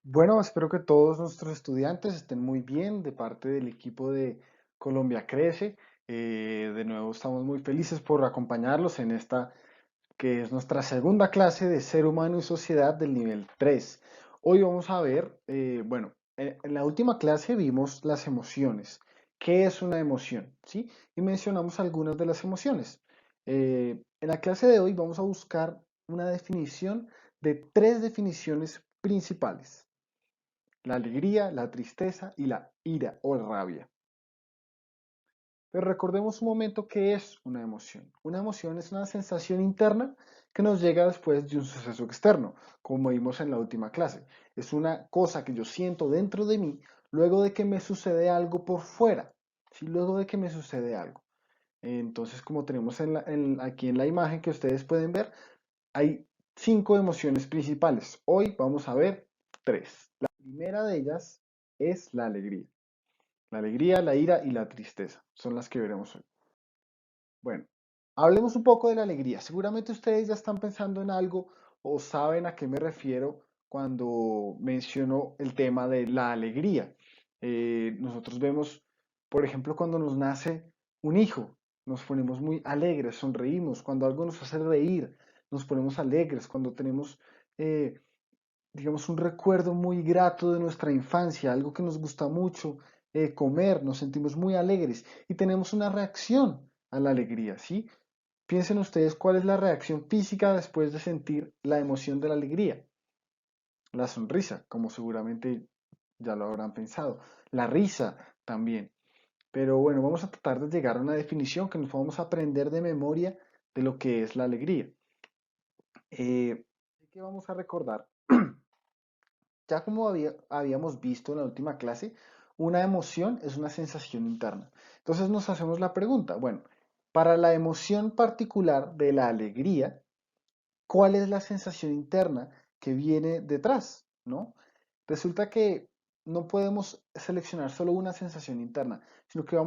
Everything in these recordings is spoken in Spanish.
Bueno, espero que todos nuestros estudiantes estén muy bien de parte del equipo de Colombia Crece. De nuevo estamos muy felices por acompañarlos en esta que es nuestra segunda clase de Ser Humano y Sociedad del nivel 3. Hoy vamos a ver, en la última clase vimos las emociones. ¿Qué es una emoción? ¿Sí? Y mencionamos algunas de las emociones. En la clase de hoy vamos a buscar una definición de tres definiciones principales: la alegría, la tristeza y la ira o rabia. Pero recordemos un momento qué es una emoción. Una emoción es una sensación interna que nos llega después de un suceso externo, como vimos en la última clase. Es una cosa que yo siento dentro de mí luego de que me sucede algo por fuera, ¿sí? Luego de que me sucede algo. Entonces, como tenemos aquí en la imagen que ustedes pueden ver, hay 5 emociones principales. Hoy vamos a ver 3. La primera de ellas es la alegría. La alegría, la ira y la tristeza son las que veremos hoy. Bueno, hablemos un poco de la alegría. Seguramente ustedes ya están pensando en algo o saben a qué me refiero cuando menciono el tema de la alegría. Nosotros vemos, por ejemplo, cuando nos nace un hijo, nos ponemos muy alegres, sonreímos. Cuando algo nos hace reír, nos ponemos alegres. Cuando tenemos, eh, digamos, un recuerdo muy grato de nuestra infancia, algo que nos gusta mucho, comer, nos sentimos muy alegres y tenemos una reacción a la alegría, ¿sí? Piensen ustedes cuál es la reacción física después de sentir la emoción de la alegría. La sonrisa, como seguramente ya lo habrán pensado. La risa también. Pero bueno, vamos a tratar de llegar a una definición que nos vamos a aprender de memoria de lo que es la alegría. Así que vamos a recordar, ya como habíamos visto en la última clase, una emoción es una sensación interna. Entonces nos hacemos la pregunta, bueno, para la emoción particular de la alegría, ¿cuál es la sensación interna que viene detrás? ¿No? Resulta que no podemos seleccionar solo una sensación interna, sino que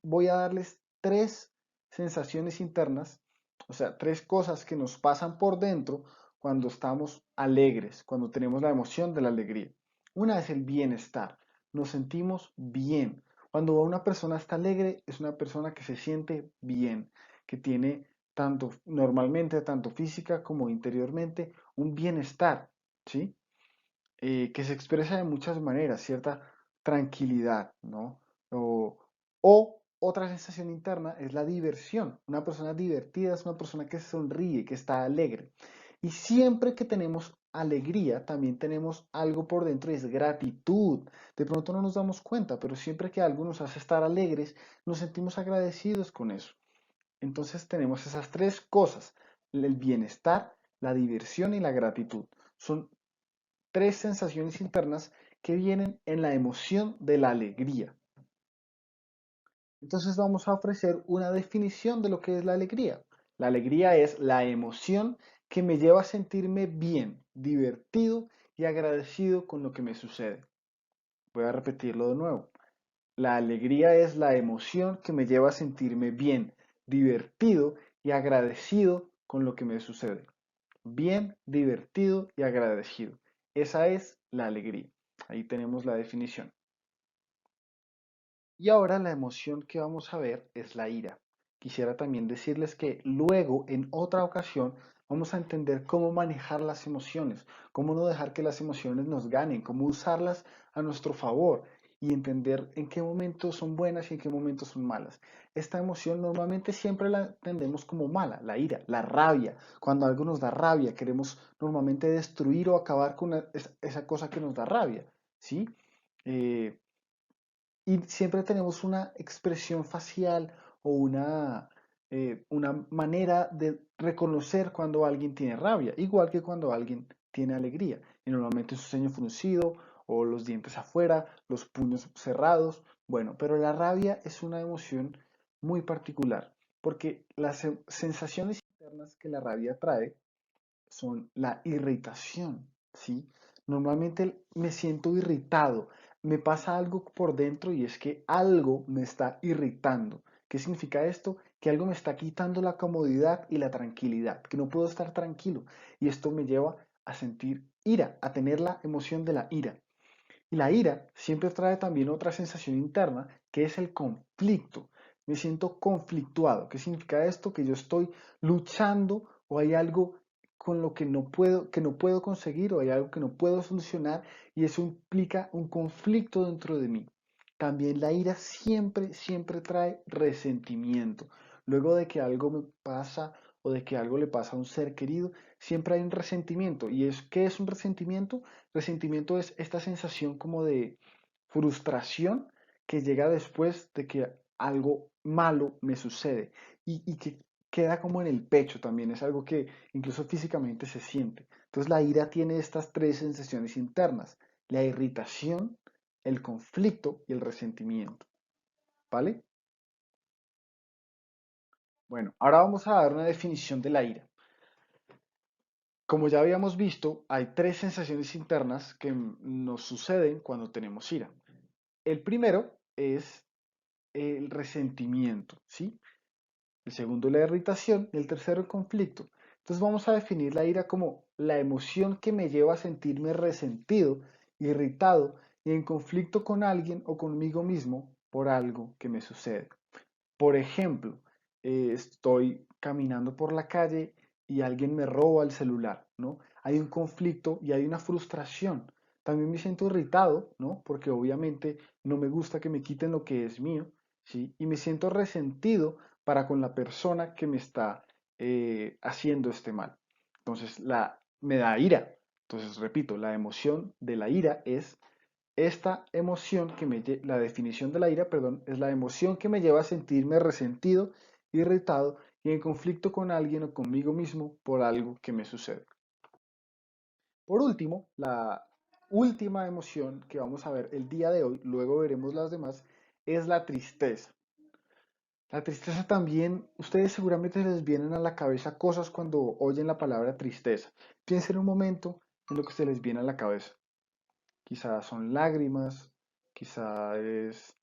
voy a darles tres sensaciones internas, o sea, tres cosas que nos pasan por dentro cuando estamos alegres, cuando tenemos la emoción de la alegría. Una es el bienestar, nos sentimos bien. Cuando una persona está alegre, es una persona que se siente bien, que tiene tanto normalmente, tanto física como interiormente, un bienestar, ¿sí? Que se expresa de muchas maneras, cierta tranquilidad, ¿no? O otra sensación interna es la diversión. Una persona divertida es una persona que sonríe, que está alegre. Y siempre que tenemos alegría, también tenemos algo por dentro y es gratitud. De pronto no nos damos cuenta, pero siempre que algo nos hace estar alegres, nos sentimos agradecidos con eso. Entonces tenemos esas tres cosas: el bienestar, la diversión y la gratitud. Son tres sensaciones internas que vienen en la emoción de la alegría. Entonces vamos a ofrecer una definición de lo que es la alegría. La alegría es la emoción que me lleva a sentirme bien, divertido y agradecido con lo que me sucede. Voy a repetirlo de nuevo. La alegría es la emoción que me lleva a sentirme bien, divertido y agradecido con lo que me sucede. Bien, divertido y agradecido. Esa es la alegría. Ahí tenemos la definición. Y ahora la emoción que vamos a ver es la ira. Quisiera también decirles que luego, en otra ocasión, vamos a entender cómo manejar las emociones, cómo no dejar que las emociones nos ganen, cómo usarlas a nuestro favor y entender en qué momentos son buenas y en qué momentos son malas. Esta emoción normalmente siempre la entendemos como mala: la ira, la rabia. Cuando algo nos da rabia, queremos normalmente destruir o acabar con esa cosa que nos da rabia, ¿sí? Eh, y siempre tenemos una expresión facial o una manera de reconocer cuando alguien tiene rabia, igual que cuando alguien tiene alegría. Y normalmente su ceño fruncido o los dientes afuera, los puños cerrados. Bueno, pero la rabia es una emoción muy particular porque las sensaciones internas que la rabia trae son la irritación, ¿sí? Normalmente me siento irritado, me pasa algo por dentro y es que algo me está irritando. ¿Qué significa esto? Que algo me está quitando la comodidad y la tranquilidad, que no puedo estar tranquilo y esto me lleva a sentir ira, a tener la emoción de la ira. Y la ira siempre trae también otra sensación interna, que es el conflicto. Me siento conflictuado. ¿Qué significa esto? Que yo estoy luchando o hay algo con lo que no puedo conseguir o hay algo que no puedo solucionar y eso implica un conflicto dentro de mí. También la ira siempre trae resentimiento. Luego de que algo me pasa o de que algo le pasa a un ser querido, siempre hay un resentimiento. ¿Qué es un resentimiento? Resentimiento es esta sensación como de frustración que llega después de que algo malo me sucede y que queda como en el pecho también, es algo que incluso físicamente se siente. Entonces la ira tiene estas tres sensaciones internas, la irritación, el conflicto y el resentimiento, ¿vale? Bueno, ahora vamos a dar una definición de la ira. Como ya habíamos visto, hay tres sensaciones internas que nos suceden cuando tenemos ira. El primero es el resentimiento, ¿sí? El segundo la irritación y el tercero el conflicto. Entonces vamos a definir la ira como la emoción que me lleva a sentirme resentido, irritado y en conflicto con alguien o conmigo mismo por algo que me sucede. Por ejemplo, estoy caminando por la calle y alguien me roba el celular, ¿no? Hay un conflicto y hay una frustración. También me siento irritado, ¿no? Porque obviamente no me gusta que me quiten lo que es mío, ¿sí? Y me siento resentido para con la persona que me está haciendo este mal. Entonces, me da ira. Entonces, repito, la emoción de la ira es esta emoción la definición de la ira, perdón, es la emoción que me lleva a sentirme resentido, irritado y en conflicto con alguien o conmigo mismo por algo que me sucede. Por último, la última emoción que vamos a ver el día de hoy, luego veremos las demás, es la tristeza. La tristeza también, ustedes seguramente les vienen a la cabeza cosas cuando oyen la palabra tristeza. Piensen un momento en lo que se les viene a la cabeza. Quizás son lágrimas, quizá es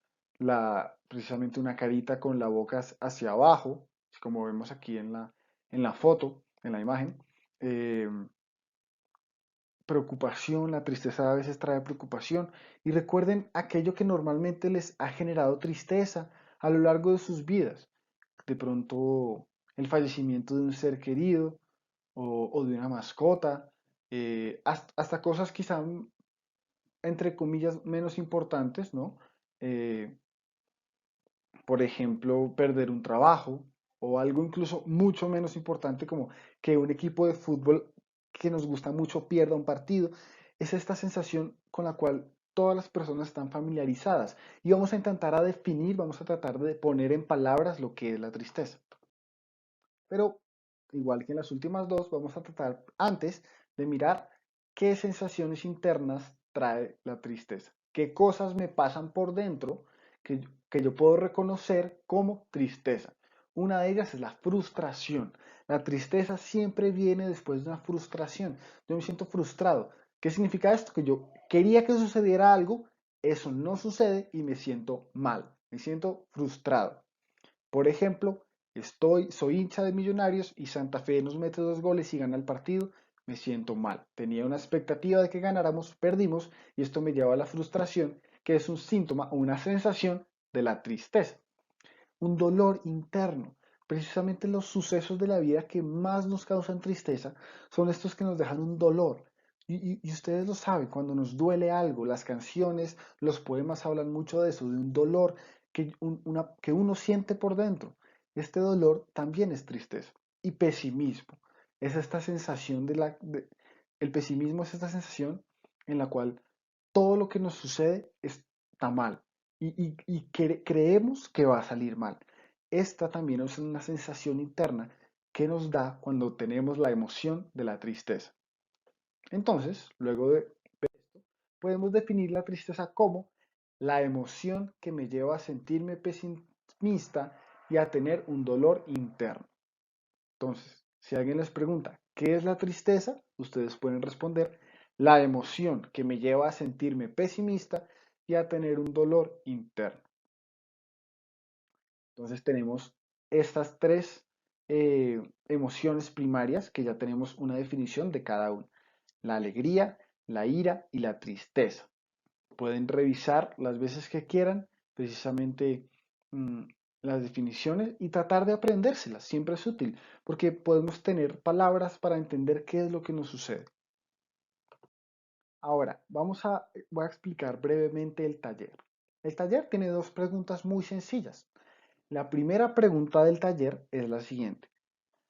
precisamente una carita con la boca hacia abajo, como vemos aquí en la foto, en la imagen. Eh, Preocupación, la tristeza a veces trae preocupación. Y recuerden aquello que normalmente les ha generado tristeza a lo largo de sus vidas. De pronto el fallecimiento de un ser querido o de una mascota, hasta cosas quizá entre comillas, menos importantes, ¿no? Eh, por ejemplo, perder un trabajo o algo incluso mucho menos importante como que un equipo de fútbol que nos gusta mucho pierda un partido. Es esta sensación con la cual todas las personas están familiarizadas y vamos a intentar a definir, vamos a tratar de poner en palabras lo que es la tristeza. Pero igual que en las últimas dos, vamos a tratar antes de mirar qué sensaciones internas trae la tristeza, qué cosas me pasan por dentro que yo puedo reconocer como tristeza. Una de ellas es la frustración. La tristeza siempre viene después de una frustración. Yo me siento frustrado. ¿Qué significa esto? Que yo quería que sucediera algo, eso no sucede y me siento mal, me siento frustrado. Por ejemplo, soy hincha de Millonarios y Santa Fe nos mete dos goles y gana el partido, me siento mal. Tenía una expectativa de que ganáramos, perdimos y esto me lleva a la frustración, que es un síntoma o una sensación de la tristeza, un dolor interno. Precisamente los sucesos de la vida que más nos causan tristeza son estos que nos dejan un dolor. Y ustedes lo saben, cuando nos duele algo, las canciones, los poemas hablan mucho de eso, de un dolor que uno siente por dentro. Este dolor también es tristeza. Y pesimismo. Es esta sensación el pesimismo es esta sensación en la cual todo lo que nos sucede está mal y creemos que va a salir mal. Esta también es una sensación interna que nos da cuando tenemos la emoción de la tristeza. Entonces, luego de esto, podemos definir la tristeza como la emoción que me lleva a sentirme pesimista y a tener un dolor interno. Entonces, si alguien les pregunta, ¿qué es la tristeza? Ustedes pueden responder, la emoción que me lleva a sentirme pesimista y a tener un dolor interno. Entonces tenemos estas tres emociones primarias que ya tenemos una definición de cada una. la alegría, la ira y la tristeza. Pueden revisar las veces que quieran precisamente mm, las definiciones y tratar de aprendérselas. Siempre es útil porque podemos tener palabras para entender qué es lo que nos sucede. Ahora, voy a explicar brevemente el taller. El taller tiene dos preguntas muy sencillas. La primera pregunta del taller es la siguiente.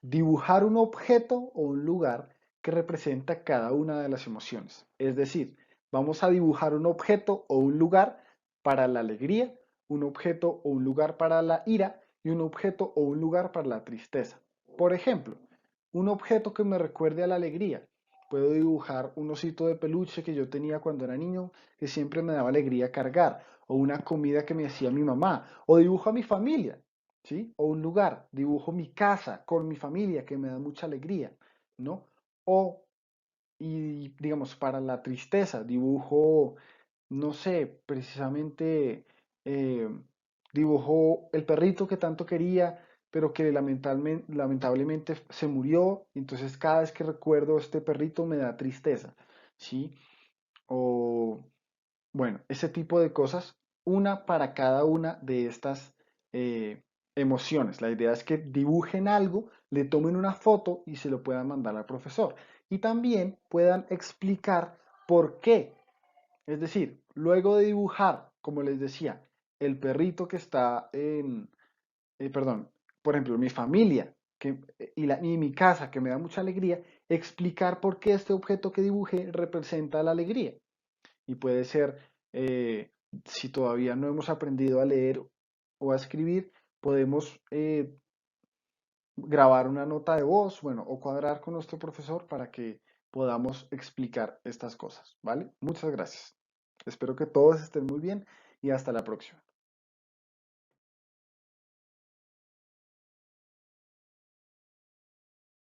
Dibujar un objeto o un lugar que representa cada una de las emociones. Es decir, vamos a dibujar un objeto o un lugar para la alegría, un objeto o un lugar para la ira y un objeto o un lugar para la tristeza. Por ejemplo, un objeto que me recuerde a la alegría. Puedo dibujar un osito de peluche que yo tenía cuando era niño, que siempre me daba alegría cargar, o una comida que me hacía mi mamá, o dibujo a mi familia, ¿sí? O un lugar, dibujo mi casa con mi familia, que me da mucha alegría, ¿no? O, y digamos, para la tristeza, dibujo, no sé, precisamente, eh, dibujo el perrito que tanto quería, pero que lamentablemente se murió, entonces cada vez que recuerdo este perrito me da tristeza, ¿sí? O bueno, ese tipo de cosas, una para cada una de estas emociones. La idea es que dibujen algo, le tomen una foto y se lo puedan mandar al profesor. Y también puedan explicar por qué. Es decir, luego de dibujar, como les decía, el perrito que está perdón, por ejemplo, mi familia y mi casa, que me da mucha alegría, explicar por qué este objeto que dibujé representa la alegría. Y puede ser, eh, si todavía no hemos aprendido a leer o a escribir, podemos grabar una nota de voz, bueno, o cuadrar con nuestro profesor para que podamos explicar estas cosas, ¿vale? Muchas gracias. Espero que todos estén muy bien y hasta la próxima.